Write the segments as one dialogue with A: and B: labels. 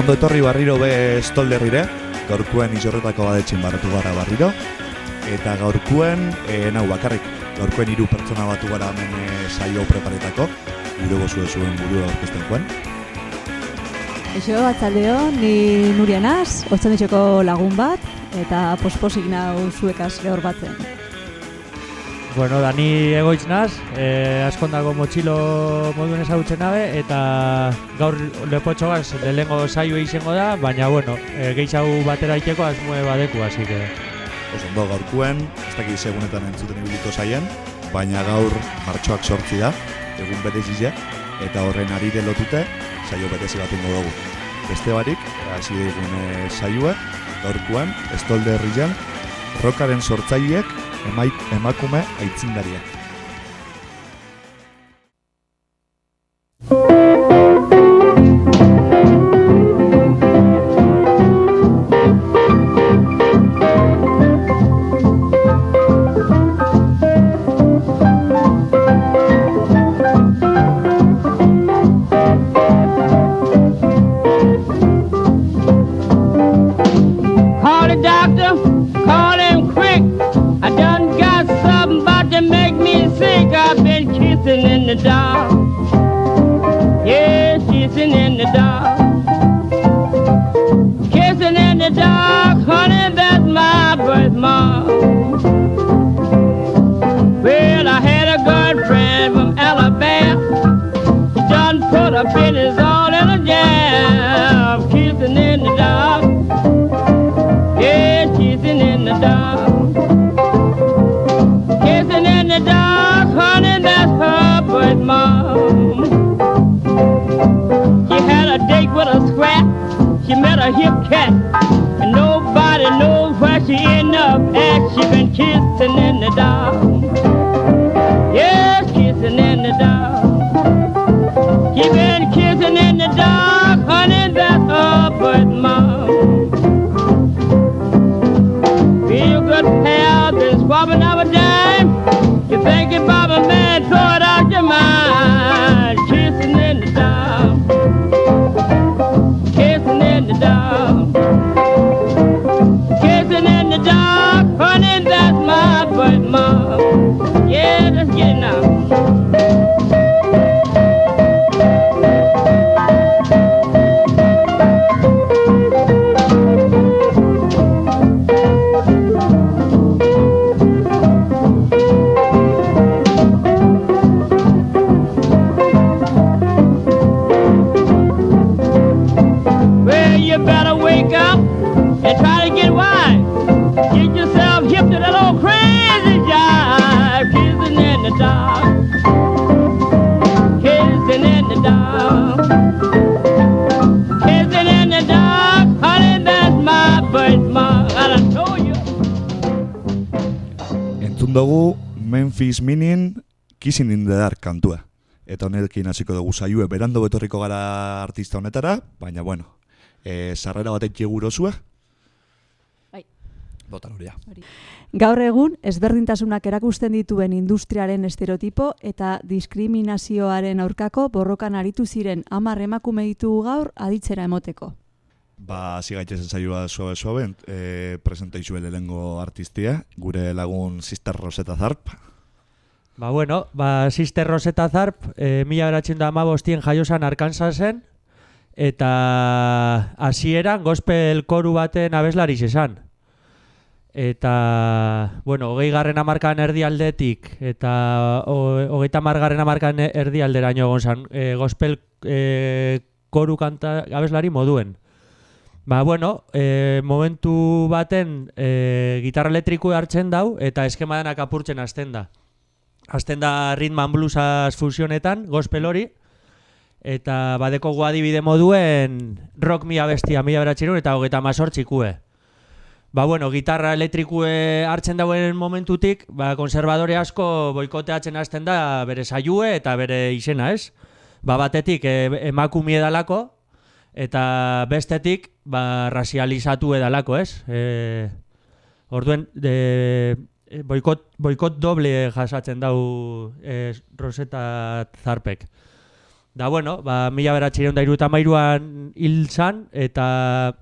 A: Ondo etorri barriro be Stolderrire, gaurkuen izorretako badetxin baratu gara barriro. Eta gaurkuen, nau bakarrik, gaurkuen 3 pertsona batu gara hemen saio preparetako. Gure gozu zuen burua aurkezten joan.
B: Eixo, atzaldeo, ni Nuria naz, Otzanetxeko lagun bat, eta posposik nau zuekaz gehor batzen.
C: Bueno, Dani egoitz naz, askondako motxilo moduen ezagutzen nabe, eta gaur lepotxogaz lehengo saio izango da, baina bueno, gehiago batera iteko asmue badeku, así que...
A: Ondo gaurkuen, ez dakit segunetan entzuten ibiliko zaien, baina gaur martxoak 8 da, egun berezizia, eta horren arire lotute, saio betezi bat ingo dugu. Beste barik, hasi digune saioa, gaurkuen, Stolderrian, rockaren sortzaileek, emakume aitzindariak.
D: In the dark, yeah, kissing in the dark, kissing in the dark, honey, that's my birthmark. Well, I had a girlfriend from Alabama, she done put her business all in a jam, kissing in the dark, yeah, kissing in the dark, kissing in the dark, honey, that's her mom. She had a date with a scrap, she met a hip cat, and nobody knows where she ended up at. She been kissing in the dark, yes, kissing in the dark. She been kissing in the dark, honey, that's her birth mom. Real good pal, been swapping up a dime. You think about a man, throw it out your mind. Kissing in the dark, kissing in the dark, kissing in the dark, honey, that's my birth mom. Yeah, let's get it now.
A: Dugu Memphis Minin Kissing in the Dark kantua. Eta honekin hasiko dugu saioa, berando betorriko gara artista honetara, baina bueno, sarrera batek jegurozua.
B: Bai.
A: Bota Nuria.
B: Gaur egun, ezberdintasunak erakusten dituen industriaren estereotipo eta diskriminazioaren aurkako borrokan aritu ziren 10 emakume ditugu gaur aditzera emoteko.
A: Hasi gaitezen saioa suabe, presentaizu lehengo artistia, gure lagun Sister Rosetta Tharpe.
C: Bueno, Sister Rosetta Tharpe, 1915 jaiosan Arkansasen, eta hasieran gospel koru baten abeslari esan. Eta, bueno, 20. hamarkadan erdialdetik, eta 30. hamarkadan erdialderaino egon zan, gospel koru kanta abeslari moduen. Bueno, momentu baten gitarra elektrikoa hartzen dau eta eskema denak apurtzen hasten da. Hasten da rhythm and bluesaz fusionetan, gospel hori, eta badeko adibide moduen rock mi abestia 1938 bueno, gitarra elektrikoa hartzen dauen momentutik, konservadore asko boikoteatzen hasten da bere saioa eta bere izena, ez? Batetik emakumie dalako, eta bestetik razializatu edalako, ez? Orduen, boikot doble jasatzen dau Rosetta Tharpek. Da, bueno, 1973an hil zan, eta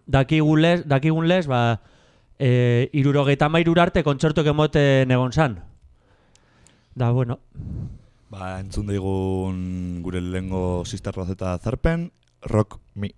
C: dakigun lez, 73 arte kontzertuak emoten egon zan. Da, bueno.
A: Entzun daigun gure lehengo Sister Rosetta Zarpen, Rock Me.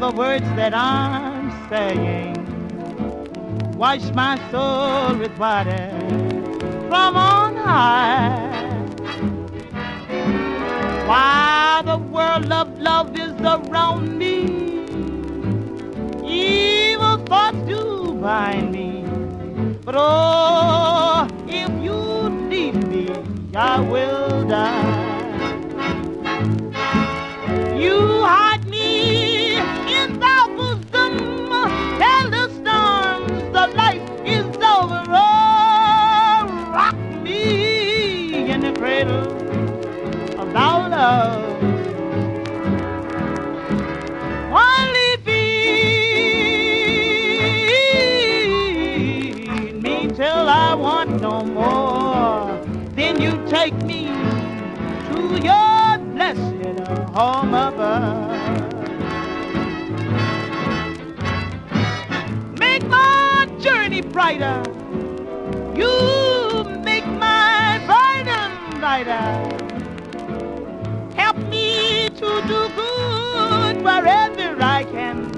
E: The words that I'm saying wash my soul with water from on high. While the world of love is around me, evil thoughts do bind me. But oh, if you leave me, I will die. You hide me in thy bosom, tell the storms the light is over. Oh, rock me in the cradle of thy love. Only feed me till I want no more. Then you take me to your blessed home above. Make my journey brighter. You make my burden lighter. Help me to do good wherever I can.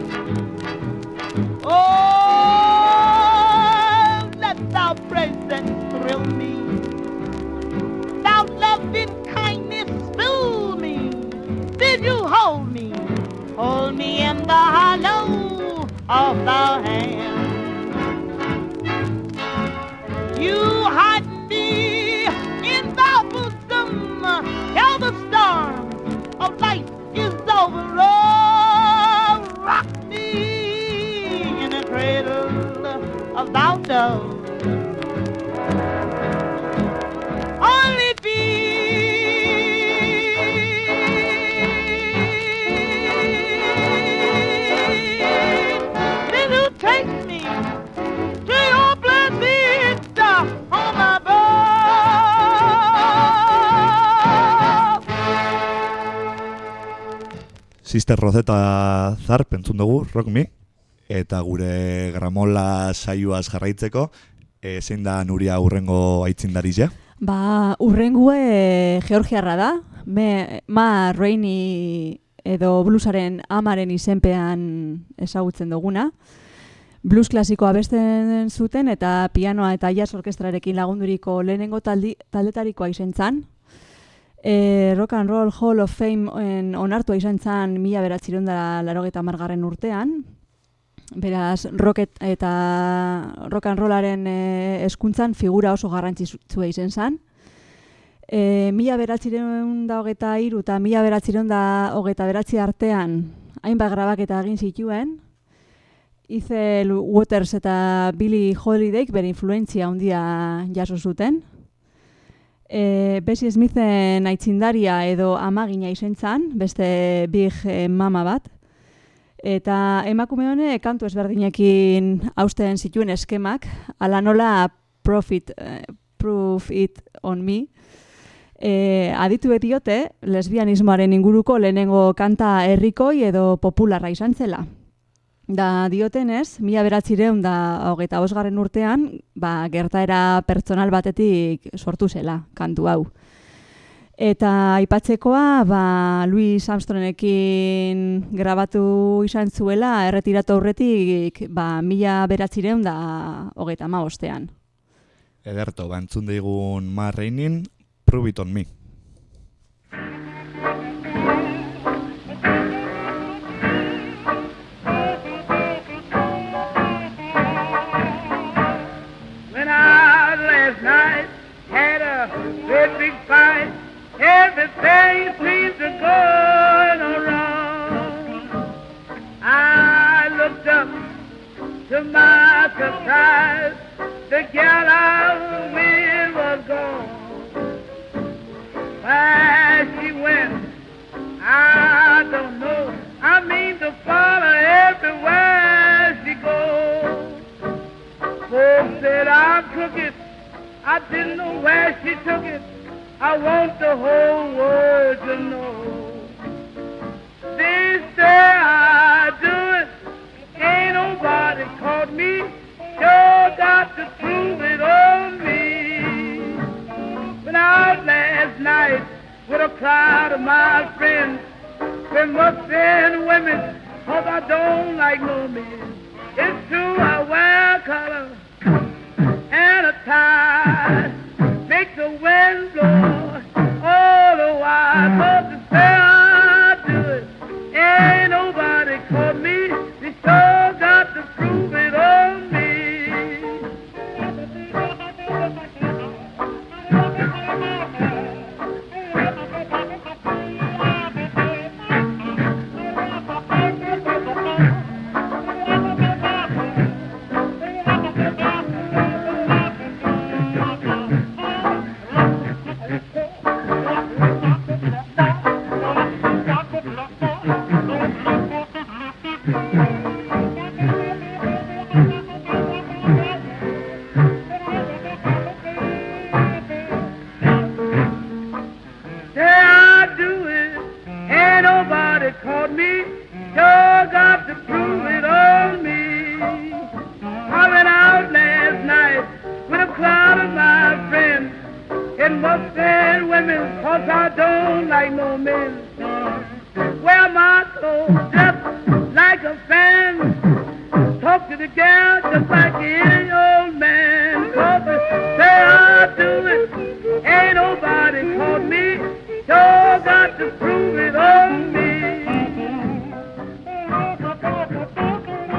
E: Oh, let thy presence thrill me. Thou loving kindness fill me. Then you hold me in the hollow of thy hand. You hide me in thy bosom, till the storm of life is over. Oh, rock me in the cradle of thy love. Only take me to your blessed home above.
A: Sister Rosetta Zarp entzun dugu, Rock Me, eta gure gramola saioaz jarraitzeko, zein da Nuria urrengo aitzindaria?
B: Urrengue Georgiarra da, Ma Rainey edo bluesaren amaren izenpean ezagutzen duguna. Blues klasikoa abesten zuten eta pianoa eta jazz orkestrarekin lagunduriko lehenengo taldetarikoa izan zan. Rock and Roll Hall of Fame onartua izan zan 1980 urtean. Beraz, rock and rollaren hezkuntzan figura oso garrantzitsua izan zan. 1923 eta 1929 artean hainbat grabaketa egin zituen. Ethel Waters eta Billie Holidayk bere influentzia handia jaso zuten. Bessie Smithen aitzindaria edo amagina izan zan, beste big mama bat. Eta emakume honek kantu ezberdinekin hausten zituen eskemak, ala nola Proof It On Me. Adituek diote, lesbianismoaren inguruko lehenengo kanta herrikoi edo popularra izan zela. Da diotenez, 1925 urtean, gertaera pertsonal batetik sortu zela kantu hau. Eta aipatzekoa, Louis Armstrongekin grabatu izan zuela, erretiratu aurretik, 1935
A: Ederto, entzun daigun Ma Rainey, Prove It On Me.
E: To my surprise, the gal I was with was gone. Where she went, I don't know. I mean to follow everywhere she goes. Folks said I'm crooked. I didn't know where she took it. I want the whole world to know. They say I do it. Ain't nobody caught me. Sure got to prove it on me. Went out last night with a crowd of my friends. We must send women, 'cause I don't like no men. It's true I wear a collar and a tie. Make the wind blow all the while. 'Cause to say I do it, ain't nobody caught me. They sure got to prove it on me.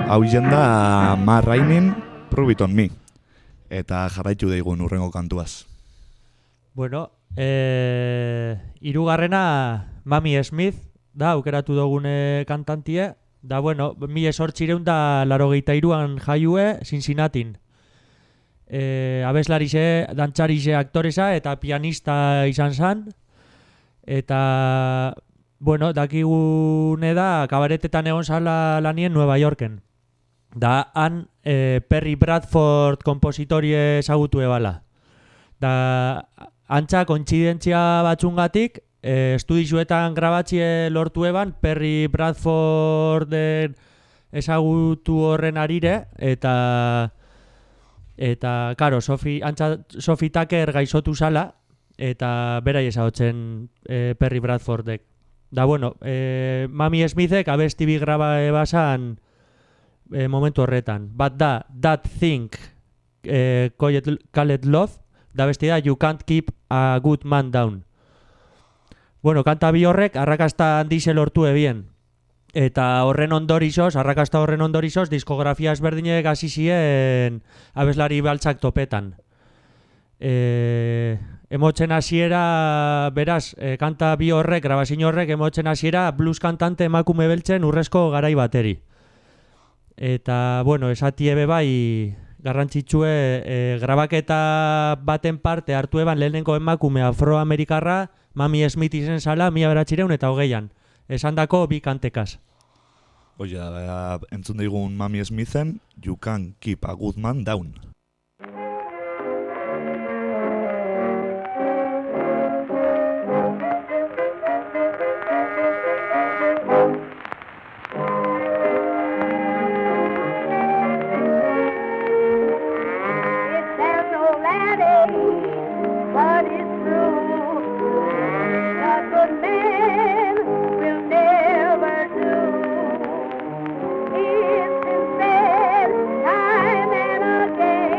A: Hau izen da Ma Rainey, Prove It On Me. Eta jarraitu daigun urrengo kantuaz.
C: Bueno, hirugarrena Mamie Smith, da, aukeratu dugune kantantie. Da, bueno, 1883an jaiue Cincinnatin. Abeslarixe, dantzarixe, aktoresa eta pianista izan zan. Eta, bueno, dakigune da, kabaretetan egon zala lanien Nueva Yorken. Da, han Perry Bradford kompositorie ezagutu ebala. Da, antza, kontzidentzia batzungatik, estudizuetan grabatzie lortu eban, Perry Bradforden ezagutu horren arire, eta karo, Sophie Tucker gaizotu zala, eta berai ezagutzen Perry Bradfordek. Da, bueno, Mamie Smithek abesti bi graba ebasan momentu horretan. Bat da, That Thing Called Love, da besti da You Can't Keep a Good Man Down. Bueno, kanta bi horrek arrakasta handize lortu ebien. Eta horren ondorizoz, arrakasta horren ondorizoz, diskografia ezberdinek hasi ziren abeslari baltzak topetan. Emotzen hasiera, beraz, kanta bi horrek, grabazin horrek, emotzen hasiera blues kantante emakume beltzen urrezko garai bateri. Eta, bueno, esati ebe bai garrantzitsue grabaketa baten parte hartu eban lehenengo emakume afroamerikarra Mamie Smith izen zala 1920an. Esandako bi kantekaz.
A: Oye, entzun daigun Mamie Smithen, You Can't Keep a Good Man Down.
F: Time and again.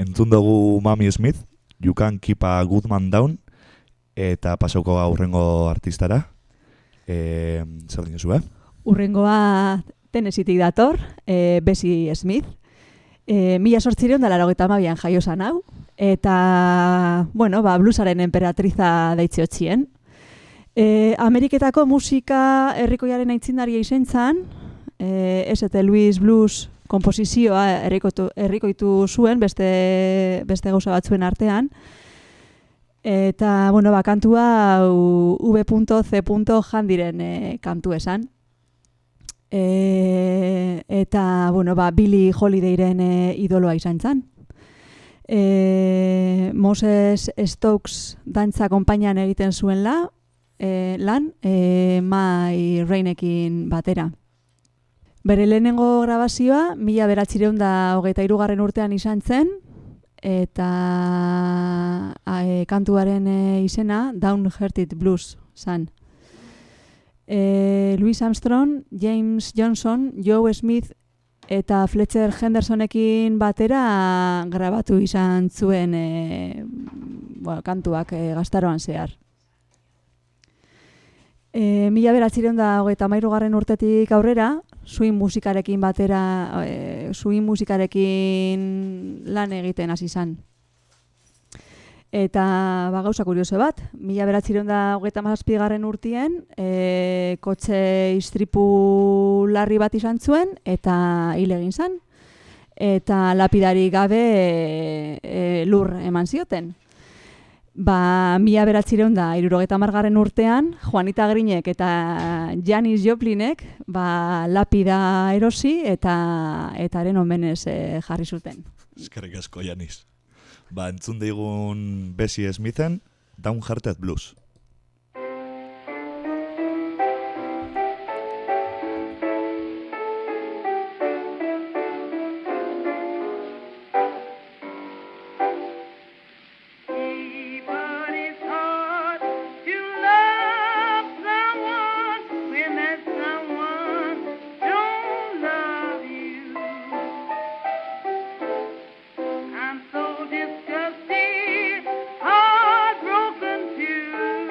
A: Entzun dugu Mami Smith, You Can Keep a Good Man Down, eta pasauko aurrengo artistara. Zer dinozu,
B: Urrengoa Tennesseetik dator, Bessie Smith. 1882an jaio zan hau, eta, bueno, bluesaren emperatriza deitziotxien. Ameriketako musika herrikoiaren aitzindaria izen zan, S.T. Louis Blues komposizioa herrikoitu zuen beste gauza batzuen artean. Eta, bueno, kantua V.C. Handiren kantu esan. Eta, bueno, Billie Holidayren idoloa izan zan. Moses Stokes dantza konpainian egiten zuen lan, May Rainekin batera. Bere lehenengo grabazioa, 1923 urtean izan zen, eta kantuaren izena Downhearted Blues zan. Louis Armstrong, James Johnson, Joe Smith eta Fletcher Hendersonekin batera grabatu izan zuen kantuak gaztaroan zehar. 1933 urtetik aurrera, swing musikarekin lan egiten hasi izan. Eta gauza kurioso bat, 1937 urtean kotxe istripu larri bat izan zuen eta hil egin zan. Eta lapidari gabe lur eman zioten. 1970 urtean, Juanita Grinek eta Janis Joplinek lapida erosi eta haren omenez jarri zuten.
A: Eskerrik asko, Janis. Entzun daigun Bessie Smithen, Downhearted Blues.
E: I'm so disgusted, heartbroken too.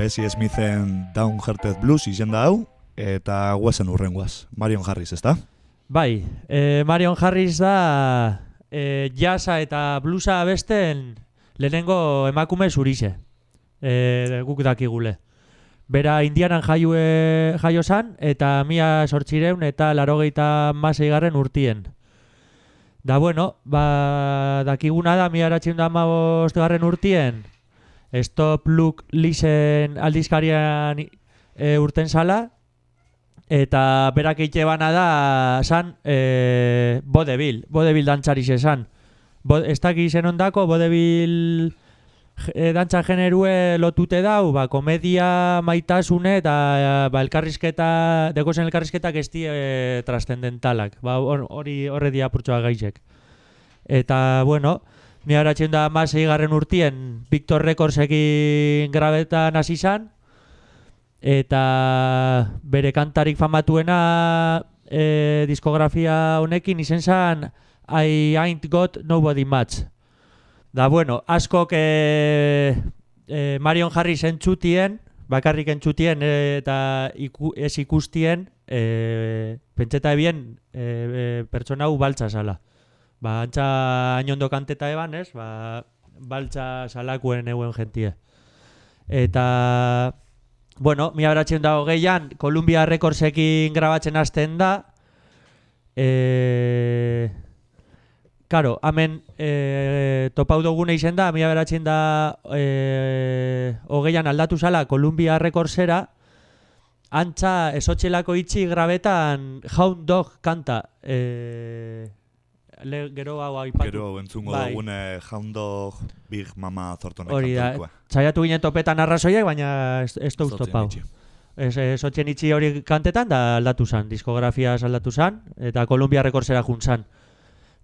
A: Bessie Smithen Downhearted Blues izenda hau, eta guazen urrengoaz. Marion Harris, ezta?
C: Bai, Marion Harris da jazza eta bluesa abesten lehenengo emakume zurixe, guk dakigule. Bera Indianan jaio zan, eta 1800 eta 86 urtien. Da bueno, dakiguna da 1915 urtien, Stop Look Listen aldizkarian urten zala, eta berak eite bana da zan vodevil dantzarixe zan. Ez daki zen ondako vodevil dantza generue lotute dau, komedia, maitasune eta elkarrizketa, dekozen elkarrizketak ez die trascendentalak. Horre dia purtsoa gaizek. Eta, bueno, 1916 urtien Victor Recordsekin grabetan hasi zan, eta bere kantarik famatuena diskografia honekin izen zan I Ain't Got Nobody Much. Da bueno, askok Marion Harris entzutien, bakarrik entzutien eta ez ikustien, pentseta ebien pertsona hau baltza zala. Antza ainondo kanteta eban, ez? Baltza salakuen euen jentie. Eta bueno, 1920an Columbia Recordsekin grabatzen hasten da. Karo, hemen topau dugune izen da, 1920an aldatu zala Columbia Recordsera, antza esotxelako itxi grabetan Hound Dog kanta. Gero hau aipatu.
A: Gero entzungo dugune Hound Dog Big Mama Thorntonek
C: hori da,
A: kantakoa.
C: saiatu ginen topetan arrazoiek, baina ez dut topau. Esotxen itxi hori kantetan da aldatu zan, diskografiaz aldatu zan, eta Columbia Recordsera juntzan.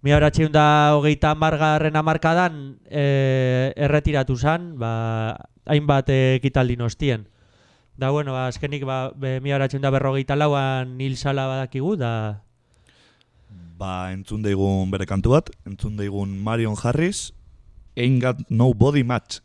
C: 1930 hamarkadan erretiratu zan, hainbat ekitaldin ostien. Da, bueno, azkenik 1954an hil zala badakigu, da...
A: Entzun daigun bere kantu bat, entzun daigun Marion Harris, Ain't Got Nobody Much.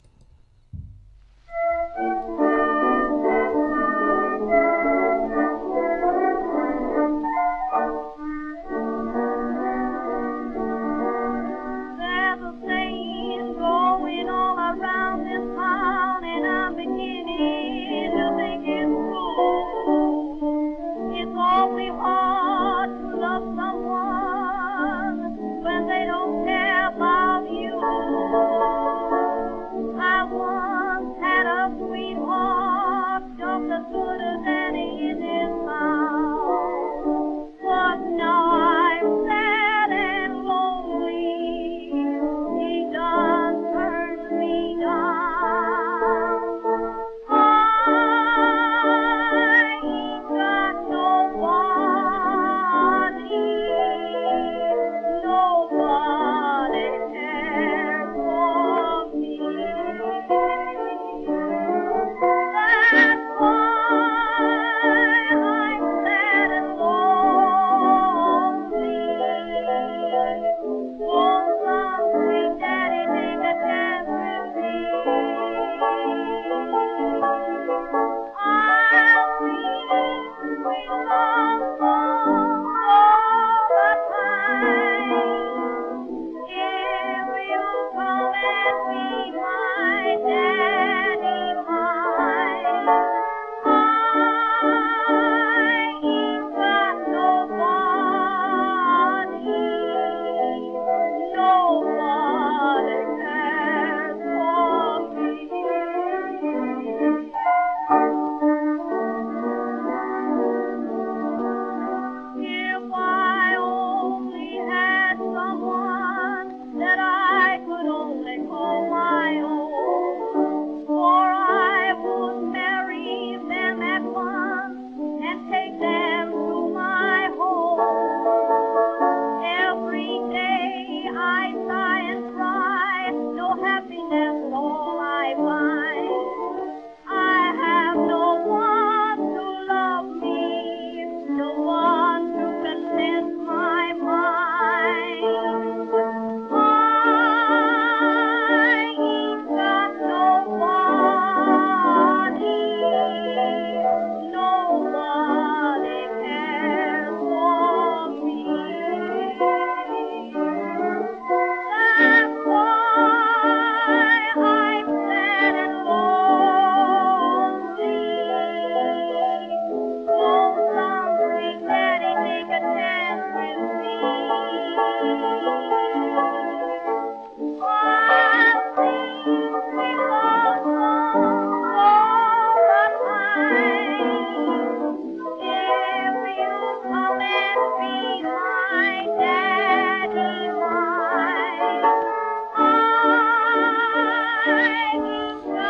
E: I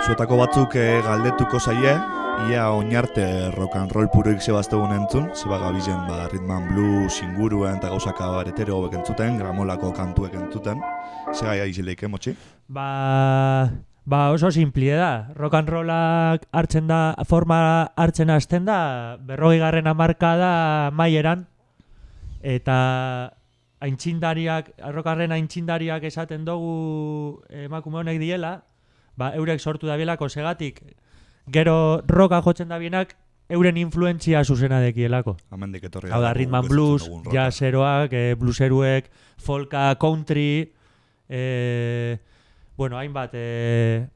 A: Zuetako batzuk galdetuko zaie, ia oinarte rock and roll puroik zebaztegun entzun, zeba gabizen rhythm and blues inguruen eta gauzaka baretero hobek entzuten, gramolako kantuek entzuten. Zega izileik, motxi?
C: Oso simplie da. Rock and rollak hartzen da, forma hartzen hasten da, 40. hamarkada maieran, eta rockaren aintzindariak esaten dugu emakume honek diela, eurek sortu dabielako segatik, gero rocka jotzen dabienak, euren influentzia zuzena dekielako.
A: Hemendik etorri
C: Hau da, rhythm and blues, jazzeroak, blueseruek, folka, country,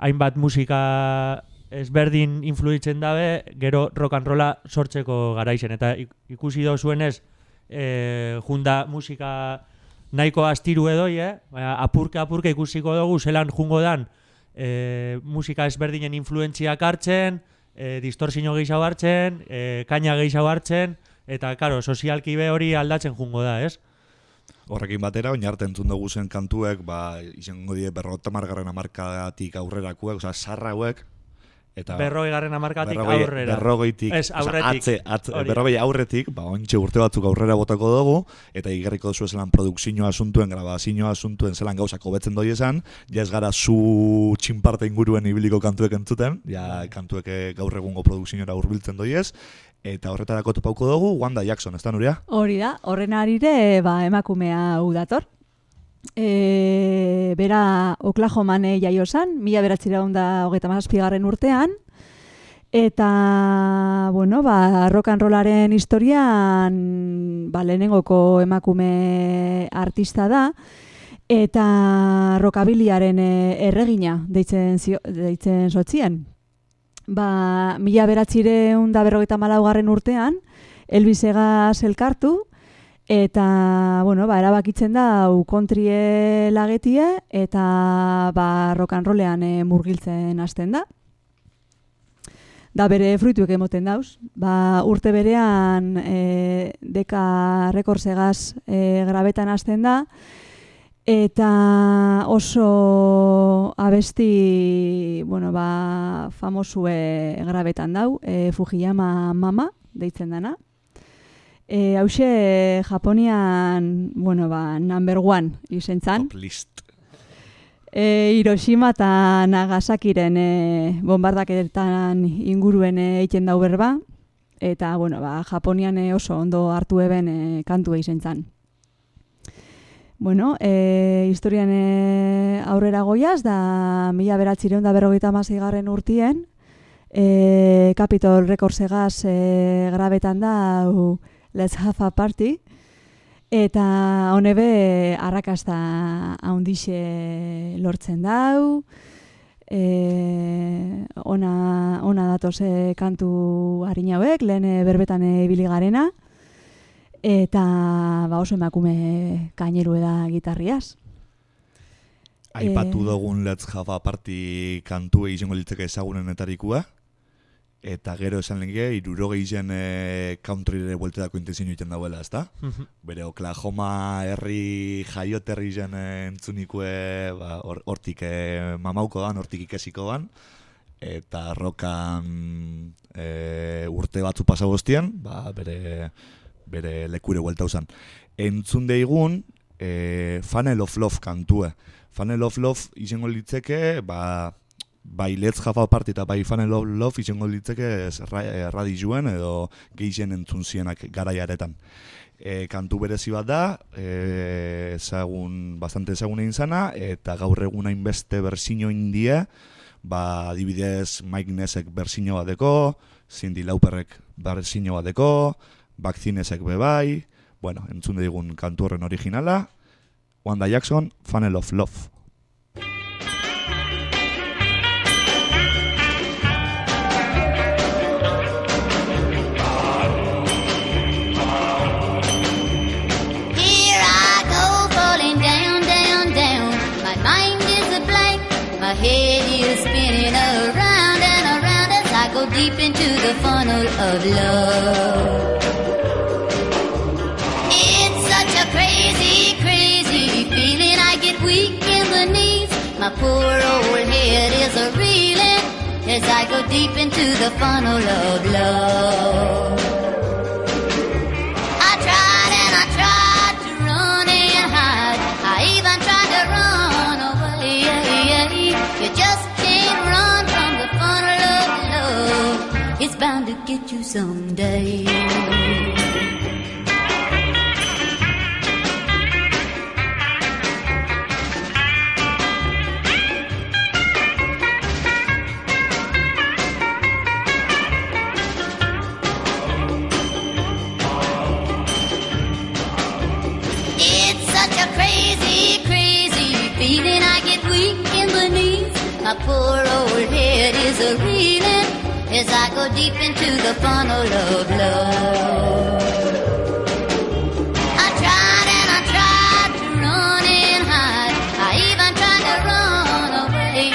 C: hainbat musika ezberdin influitzen dabe, gero rock and rolla sortzeko garaizen. Eta ikusi dozuenez, junda musika nahiko astiru edoi, apurke ikusiko dugu, zelan jungo dan musika ezberdinen influentziak hartzen, distortzio gehiago hartzen, kaina gehiago hartzen, eta, karo, sozialki be hori aldatzen jungo da, ez?
A: Horrekin batera, oinarte entzun dugu zen kantuek, izango die 50. hamarkadatik aurrerakuek, oza, sarra hauek, eta
C: 40. hamarkadatik aurrera.
A: 40tik,
C: ez, aurretik.
A: 40 aurretik, ontxe urte batzuk aurrera botako dugu, eta igarriko duzu zelan produkzioa asuntuen, grabazioa asuntuen, zelan gauzak hobetzen doi esan, ja ez gara zu txinparte inguruen ibiliko kantuek entzuten, ja kantuek gaur egungo produkzioa hurbiltzen doi ez, eta horretarako topauko dugu Wanda Jackson, ez da, Nuria?
B: Hori da, horren arire emakumea hau dator. Bera Oklahoman jaio zan, 1937 urtean, eta, rock and rollaren historian lehenengoko emakume artista da, eta rockabiliaren erregina deitzen sotzien. 1954 urtean, Elvis Egaz elkartu, eta, erabakitzen da country lagetie, eta rock and rollean murgiltzen hasten da. Da bere fruituek emoten dauz. Urte berean Decca Records Egaz grabetan hasten da, eta oso abesti, famosue grabetan dau, Fujiyama Mama, deitzen dana. Hauxe, Japonian, number 1 izen zan.
A: Top list.
B: Hiroshima eta Nagasakiren bombardaketan inguruen egiten dau berba, eta, Japonian oso ondo hartu eben kantua izen zan. Historian aurrera goiaz, da 1956 urtien, Capitol Records Egaz grabetan da Let's Have a Party, eta honebe arrakasta haundixe lortzen dau, ona datoz kantu harin hauek, lehen berbetan ibili garena, eta oso emakume kaineru da gitarriaz.
A: Aipatu dugun Let's Have a Party kantu izango litzeke ezagunenetarikua, eta gero esan lenge, 60 countryre bueltetako intenzio egiten dauela, ezta? Bere Oklahoma herri jaioterri zen entzunikue, hortik mamauko dan, hortik ikesiko dan, eta rokan urte batzu pasa guztien, bere lekure buelta uzan. Entzun deigun, Funnel of Love kantue. Funnel of Love izango litzeke, bai Let's Have a Party eta bai Funnel of Love izango litzeke radioen edo gehien entzun zienak garaiaretan. Kantu berezi bat da, bastante ezagun egin zana, eta gaur egun hainbeste berzino indie, adibidez Mike Nessek berzino bateko, Cyndi Lauperrek berzino bateko, Bakzinesek bebai, entzun digun kantu horren originala, Wanda Jackson, Funnel of Love.
F: Here I go falling down, down, down. My mind is a blank, my head is spinning around and around as I go deep into the funnel of love. Crazy, crazy feeling. I get weak in the knees. My poor old head is a reeling. go deep into the funnel of love. I tried and I tried to run and hide. I even tried to run away. You just can't run from the funnel of love. It's bound to get you someday. Feeling I get weak in the knees. My poor old head is a reeling as I go deep into the funnel of love. I tried and I tried to run and hide. I even tried to run away.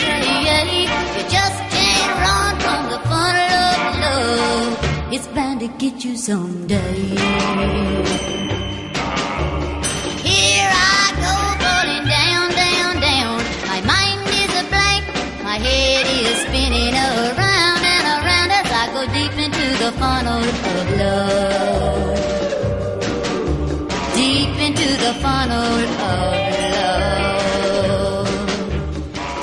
F: You just can't run from the funnel of love. It's bound to get you someday. The funnel of love, deep into the funnel of love,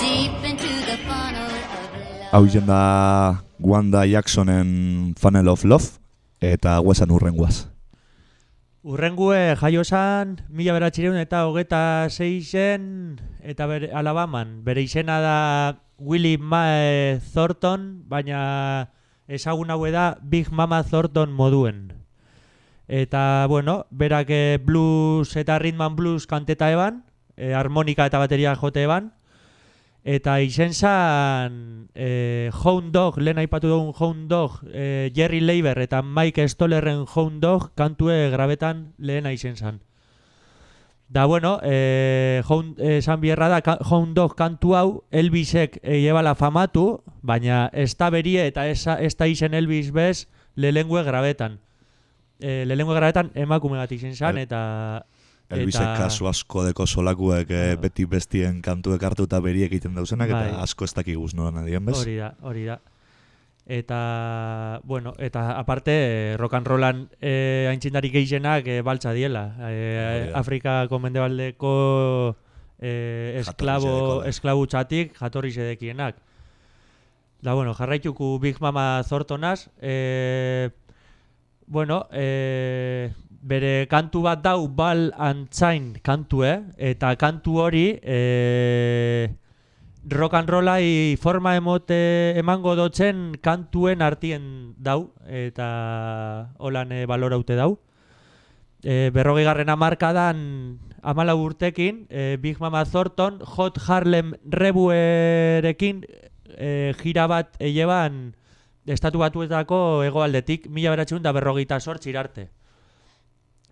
F: deep into the funnel of love.
A: Hau izen da Wanda Jacksonen Funnel of Love, eta guazan urrenguaz.
C: Urrengue jaio zan, 1926 eta Alabaman. Bere izena da Willie Mae Thornton, baina ezagun haue da Big Mama Thornton moduen. Eta, bueno, berak blues eta rhythm and blues kanteta eban, harmonika eta bateria jote eban, eta izen zan Hound Dog, lehen aipatu dugun Hound Dog, Jerry Leiber eta Mike Stollerren Hound Dog kantue grabetan lehena izen zan. Da, bueno, esan bierra da, Hound Dog kantu hau Elvisek llebala famatu, baina ez da berie eta ez da izen Elvis bez lehengue grabetan. Lehengue grabetan emakume bat izen zan, eta...
A: Elvisek kasu asko deko solakuek beti bestien kantuek hartu eta beriek egiten dauzenak, eta asko ez dakiguz nola nadien, bez?
C: Hori da. Eta, bueno, eta aparte, rock and rollan aintzindarik gehienak baltza diela. Afrikako mendebaldeko esklabutzatik jatorri zedekienak. Da, bueno, jarraituku Big Mama Thorntonaz. Bueno, bere kantu bat dau Ball and Chain kantue, eta kantu hori rock and rollai forma emango dotzen kantuen artien dau, eta holan baloraute dau. 40. hamarkadan 14 urtekin, Big Mama Thornton Hot Harlem Revuerekin gira bat eileban estatu batuetako hegoaldetik 1958 arte.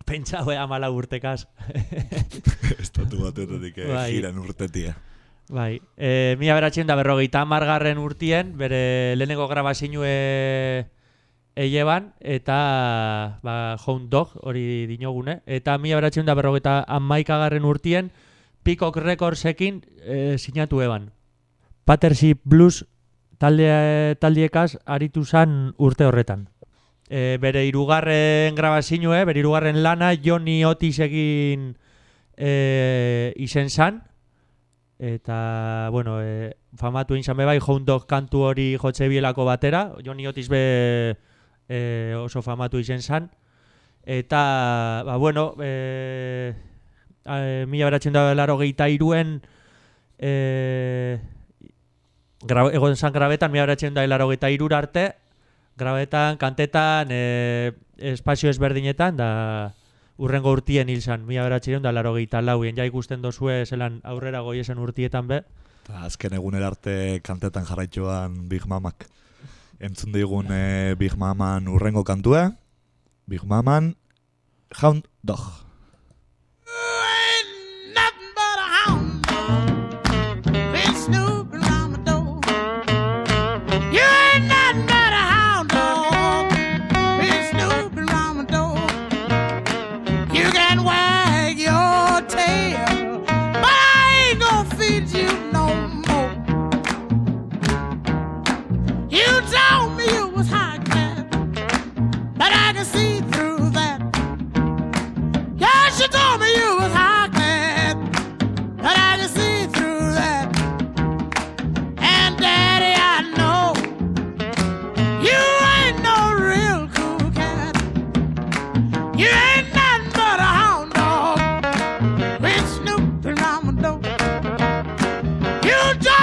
C: Pentsa, 14 urtekaz.
A: Estatu batuetatik giran urtetia.
C: Bai, 1950 urtien, bere lehenengo grabazioe eileban, eta Hound Dog hori dinogune, eta 1951 urtien Peacock Recordsekin sinatu eban. Partnership Blues taldiekaz aritu zan urte horretan. Bere hirugarren grabazioe, bere hirugarren lana Johnny Otisekin izen zan, eta, bueno, famatu izan bai Hound Dog kantu hori jotze bielako batera, Johnny Otis be oso famatu izen zan, eta, bueno, 1983en egon zan grabetan, 1983 arte, grabetan, kantetan, espazio ezberdinetan, da urrengo urtien hil zan, 1984, ja ikusten dozue zelan aurrera goiesen urtietan be.
A: Azken egunera arte kantetan jarraitxoan Big Mamak. Entzun digun Big Maman urrengo kantua, Big Maman Hound Dog.
E: You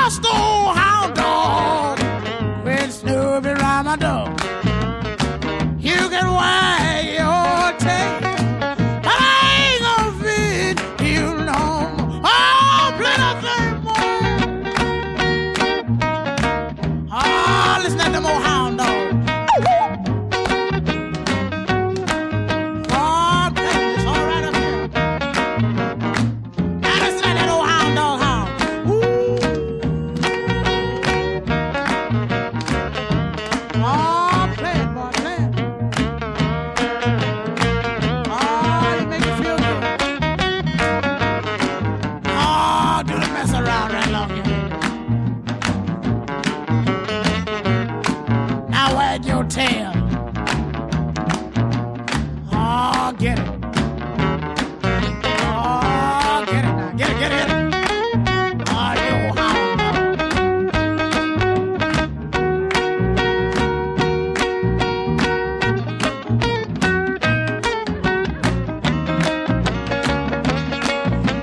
E: lost old hound dog quit snooping around my door. You can wag your tail, but I ain't gonna feed you no more. Oh, plenty more. Oh, listen to them old hound dogs. Tail. Oh, get it. Oh, get it now. Get it, get it, get it. Oh, you hound dog.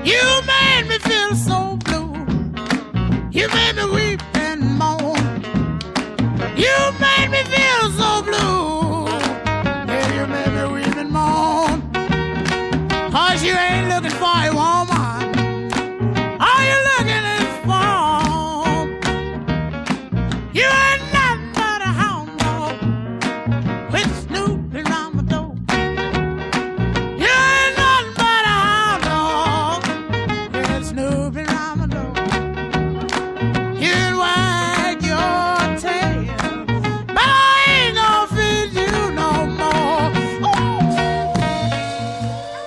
E: You made me feel so blue. You made me weep and moan. You made me feel so blue. Yeah, you made me weep and moan. 'Cause you ain't looking for a woman. All you looking is for. You ain't nothing but a hound dog. Quit snooping around my door. You ain't nothing but a hound dog. Quit snooping around my door. You wag your tail.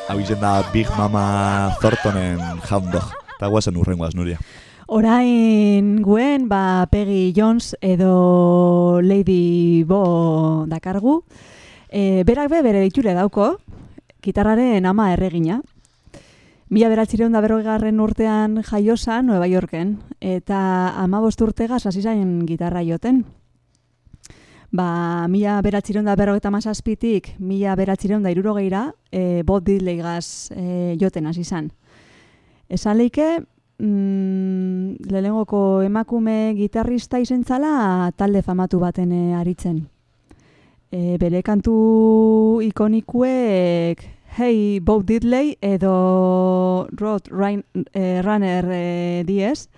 A: Hau izen da Big Mama Thorntonen Hound Dog. Eta guazen urrengoaz, Nuria.
B: Orain guen, Peggy Jones edo Lady Bo dakargu. Berak bere diture dauko, gitarraren ama erregina. 1940 urtean jaiosan Nueva Yorken, eta 15 urtegaz hasi zain gitarra joten. 1957tik 1960 Bob Dylanegaz joten hasi zan. Esan leike, lehenengoko emakume gitarrista izentzala talde famatu baten aritzen. Bere kantu ikonikuek Hey Bob Diddley edo Road Runner diez.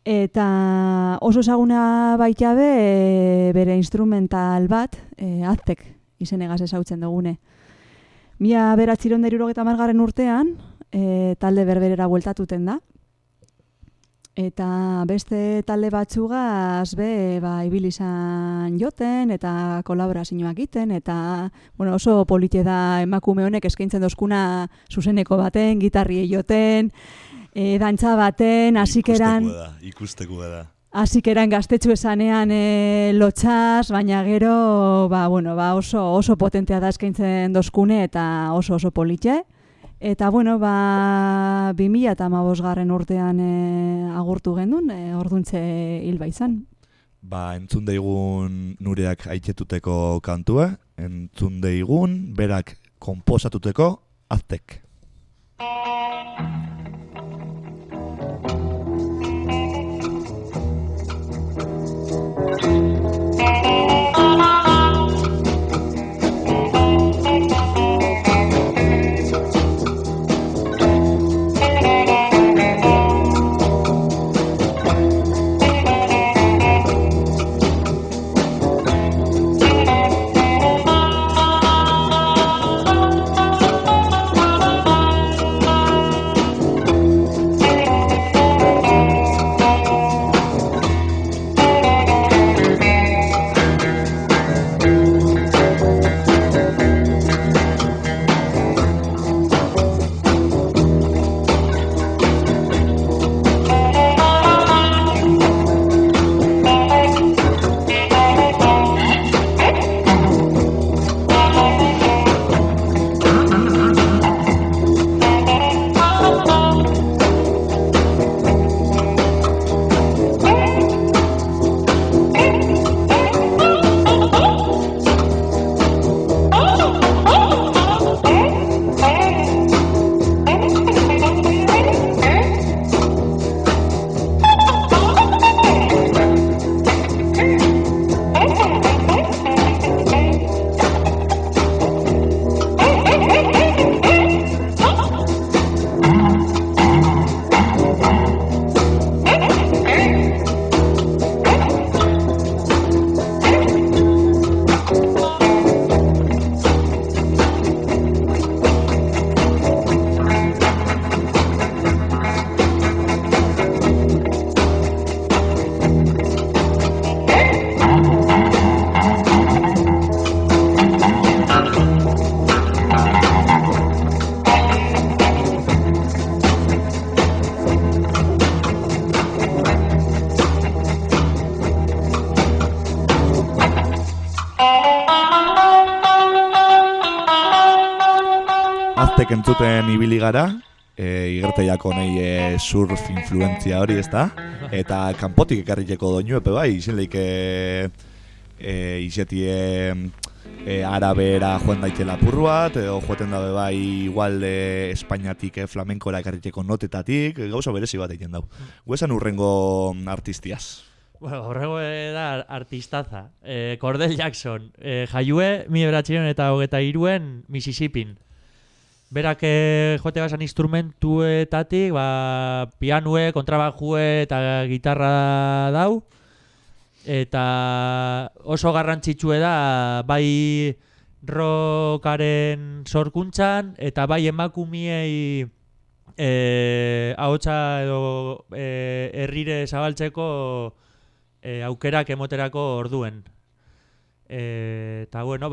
B: Eta oso ezaguna baita bere instrumental bat, Aztek izenegaz ezautzen dugune. 1970 urtean, talde berberera bueltatuten da. Eta beste talde batzugaz ibili izan joten eta kolaborazioak egiten eta oso polite da emakume honek eskaintzen dozkuna zuzeneko baten, gitarrie joten, dantza baten,
A: Ikusteko da.
B: Hasikeran gaztetxu esanean lotxaz, baina gero oso potentea da eskaintzen dozkune eta oso polite. Eta 2015 urtean agurtu gendun, orduntze hilba izan.
A: Entzun daigun Nureak aitetuteko kantua, entzun daigun berak konposatuteko Aztek. Wesek entzuten ibili gara, igerteiako nahi surf influentzia hori, ez da? Eta kanpotik ekarriteko doinu epe bai, izen leik izetie arabera joan daitela apur bat, edo joaten dabe bai igual Espainiatik flamenkora ekarriteko notetatik, gauza berezi bat egiten dau. Guesan urrengo artistiaz.
C: Bueno, horrego da artistaza. Cordell Jackson, jaiue 1923 Mississippin. Berak jote bazan instrumentuetatik, pianue, kontrabajue eta gitarra dau. Eta oso garrantzitsue da bai rockaren sorkuntzan eta bai emakumiei ahotsa edo herrire zabaltzeko aukerak emoterako orduen. Eta bueno,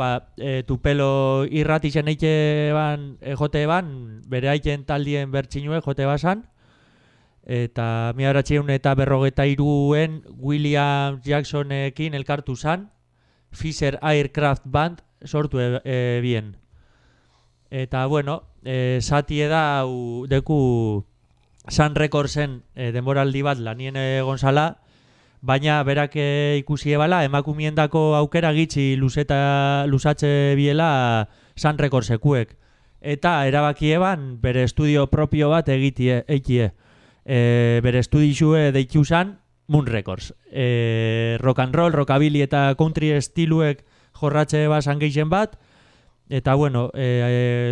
C: Tupelo irratixen eite ban jote ban, bere aiten taldien bertxinue jote basan. Eta 1953en William Jacksonekin elkartu zan, Fisher Aircraft Band sortu bien. Eta bueno, satie da deku Sun Recordsen denboraldi bat lanien gonzala, baina berak ikusi ebala emakumiendako aukera gitxi lusatze biela Sun Recordsekuek. Eta erabaki eban bere estudio propio bat eitie. Bere estudizue deitu zan Moon Records. Rock and roll, rockabilly eta country estiluek jorratxe basan gehien bat. Eta bueno,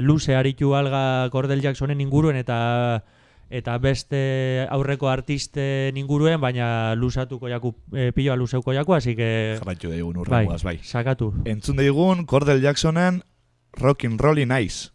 C: luze aritu alga Cordell Jacksonen inguruen eta beste aurreko artisten inguruen, baina lusatuko jaku, piloa luzeuko jaku, así que...
A: Jarraitu daigun urrengoaz, bai.
C: Sakatu.
A: Entzun daigun Cordell Jacksonen Rockin' Rollin' Ice.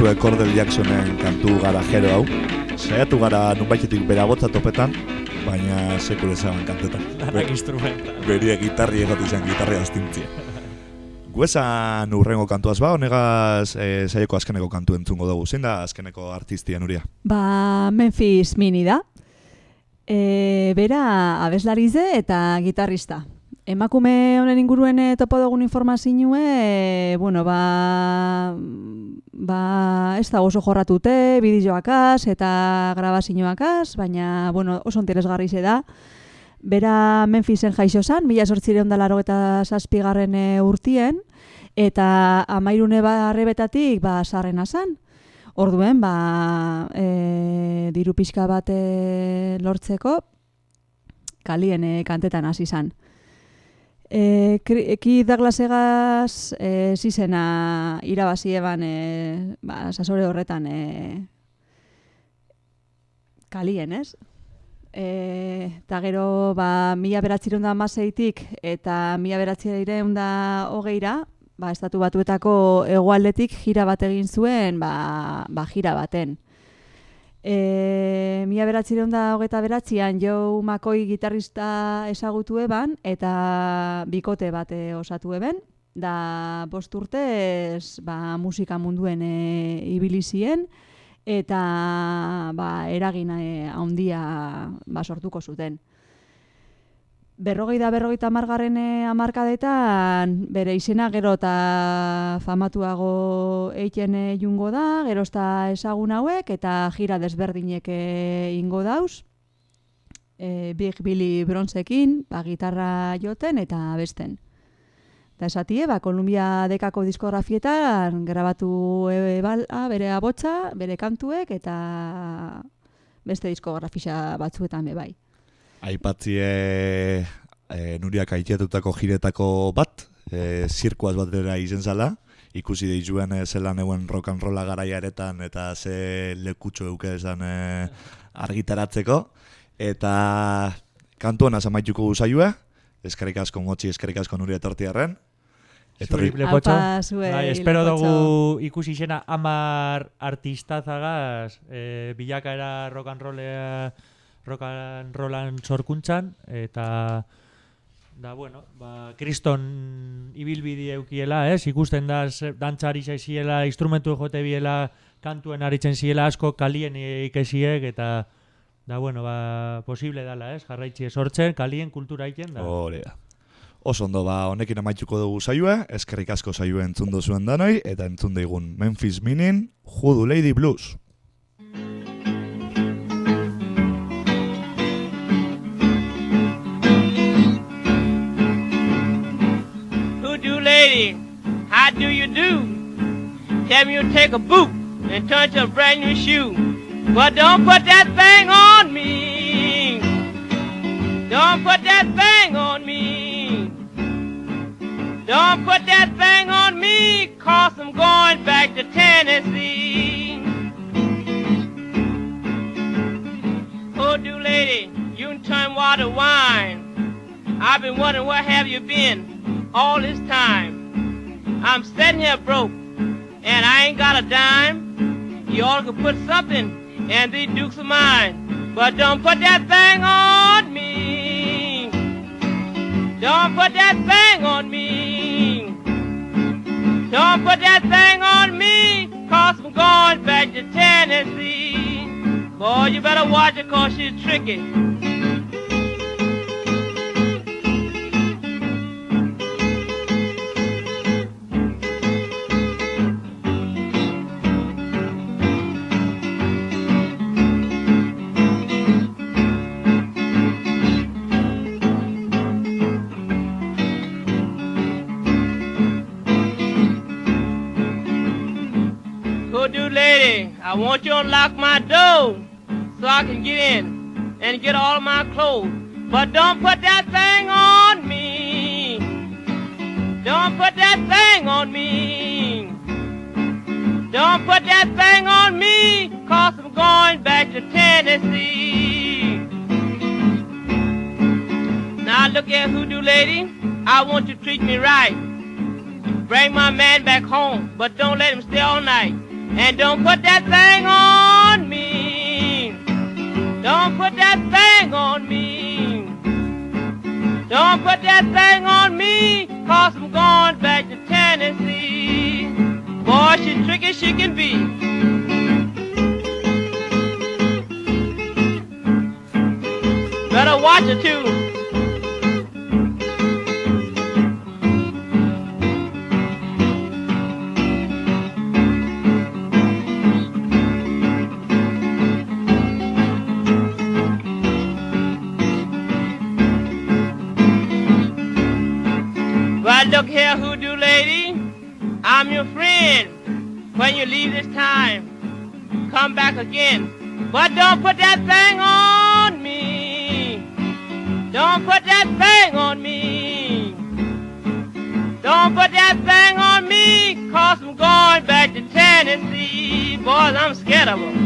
A: duzue Cordell Jacksonen kantu garajero hau. Saiatu gara nunbaitetik bera botza topetan, baina sekule zaban kantetan.
C: Danak instrumental.
A: Beria gitarri egotu izan, gitarria astintzia. Guezan urrengo kantuaz ba, honegaz saioko azkeneko kantu entzungo dugu. Zein da azkeneko artistia, Nuria?
B: Ba, Memphis Mini da. Bera abeslarize eta gitarrista. Emakume honen inguruen topo dugun informazioe, bueno, ez da oso jorratute, bideoakaz eta grabazioakaz, baina, bueno, oso interesgarri ze da. Bera Memphisen jaixo zan, 1887 urtien, eta 13 arrebetatik sarrena zan. Orduen, diru pixka bat lortzeko, kalien kantetan hasi zan. Keith Douglasegaz zizena irabazi eban sasore horretan kalien, ez? Eta gero 1916tik eta 1920ra Estatu Batuetako hegoaldetik jira bat egin zuen jira baten. 1929an Joe McCoy gitarrista ezagutu eban eta bikote bat osatu eben. Da 5 urtez musika munduen ibili ziren eta eragin handia sortuko zuten. 50 hamarkadetan bere izena gero eta famatuago eiten jungo da, gero eta ezagun hauek eta jira desberdinek ingo dauz. Big Billy Bronzekin, gitarra joten eta besten. Eta esatie, Columbia dekako diskografietan grabatu bere abotsa, bere kantuek eta beste diskografia batzuetan bebai.
A: Aipatzie Nuriak aitiatutako jiretako bat, zirkuaz bat dira izen zala, ikusi deizuen zelan euen rock and rolla garaia eretan eta ze lekutxo euke esan argitaratzeko. Eta kantuan azamaituko guzailue, eskerrik asko Motxi, eskerrik asko Nuria etortiarren.
B: Alpa zuei.
C: Espero dugu ikusi izena 10 artistazagaz bilakaera rock and rollan sorkuntzan, eta kriston ibilbide eukiela, ikusten da dantzari zaiziela, instrumentu jote biela, kantuen aritzen ziela asko kalien ikesiek, eta posible dala, jarraitzi sortzen, kalien kultura iken da.
A: Hore da. Oso ondo, honekin amaituko dugu saioa, eskerrik asko saioa entzun duzuen danoi, eta entzun daigun Memphis Minin, Hoodoo Lady Blues.
D: Lady, how do you do? Tell me you'll take a boot and turn to a brand new shoe. But don't put that thing on me. Don't put that thing on me. Don't put that thing on me, 'cause I'm going back to Tennessee. Oh, do lady, you can turn water wine. I've been wondering where have you been all this time. I'm sitting here broke, and I ain't got a dime. You ought to put something in these dukes of mine. But don't put that thing on me. Don't put that thing on me. Don't put that thing on me, 'cause I'm going back to Tennessee. Boy, you better watch her, 'cause she's tricky. Lady, I want you to unlock my door so I can get in and get all of my clothes. But don't put that thing on me. Don't put that thing on me. Don't put that thing on me, 'cause I'm going back to Tennessee. Now look at Hoodoo Lady, I want you to treat me right. Bring my man back home, but don't let him stay all night. And don't put that thing on me. Don't put that thing on me. Don't put that thing on me, 'cause I'm going back to Tennessee. Boy, she's tricky she can be. Better watch her too. Now look here, hoodoo lady, I'm your friend. When you leave this time, come back again. But don't put that thing on me. Don't put that thing on me. Don't put that thing on me, 'cause I'm going back to Tennessee. Boys, I'm scared of 'em.